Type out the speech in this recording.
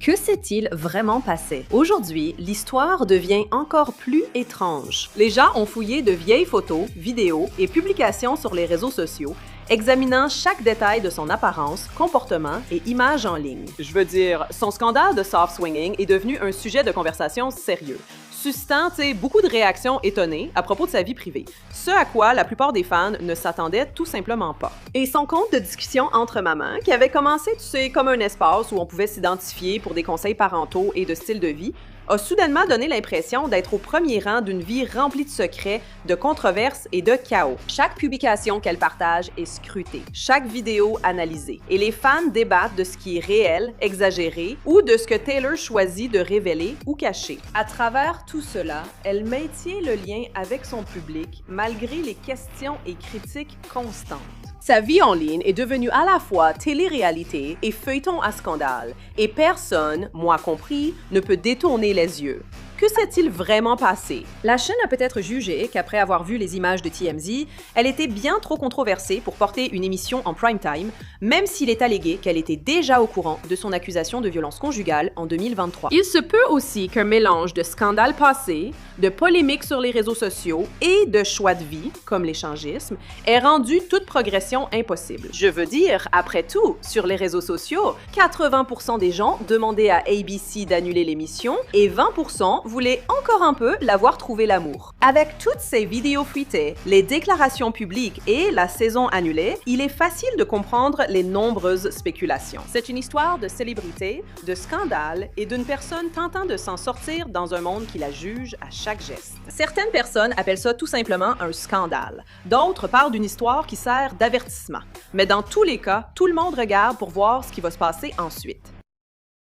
Que s'est-il vraiment passé? Aujourd'hui, l'histoire devient encore plus étrange. Les gens ont fouillé de vieilles photos, vidéos et publications sur les réseaux sociaux, examinant chaque détail de son apparence, comportement et image en ligne. Je veux dire, son scandale de soft swinging est devenu un sujet de conversation sérieux, suscitant beaucoup de réactions étonnées à propos de sa vie privée, ce à quoi la plupart des fans ne s'attendaient tout simplement pas. Et son compte de discussion entre mamans, qui avait commencé, comme un espace où on pouvait s'identifier pour des conseils parentaux et de style de vie, a soudainement donné l'impression d'être au premier rang d'une vie remplie de secrets, de controverses et de chaos. Chaque publication qu'elle partage est scrutée, chaque vidéo analysée, et les fans débattent de ce qui est réel, exagéré, ou de ce que Taylor choisit de révéler ou cacher. À travers tout cela, elle maintient le lien avec son public malgré les questions et critiques constantes. Sa vie en ligne est devenue à la fois télé-réalité et feuilleton à scandale, et personne, moi compris, ne peut détourner les yeux. Que s'est-il vraiment passé? La chaîne a peut-être jugé qu'après avoir vu les images de TMZ, elle était bien trop controversée pour porter une émission en prime time, même s'il est allégué qu'elle était déjà au courant de son accusation de violence conjugale en 2023. Il se peut aussi qu'un mélange de scandales passés, de polémiques sur les réseaux sociaux et de choix de vie, comme l'échangisme, ait rendu toute progression impossible. Je veux dire, après tout, sur les réseaux sociaux, 80% des gens demandaient à ABC d'annuler l'émission et 20% voulait encore un peu l'avoir trouvé l'amour. Avec toutes ces vidéos fuitées, les déclarations publiques et la saison annulée, il est facile de comprendre les nombreuses spéculations. C'est une histoire de célébrité, de scandale et d'une personne tentant de s'en sortir dans un monde qui la juge à chaque geste. Certaines personnes appellent ça tout simplement un scandale. D'autres parlent d'une histoire qui sert d'avertissement. Mais dans tous les cas, tout le monde regarde pour voir ce qui va se passer ensuite.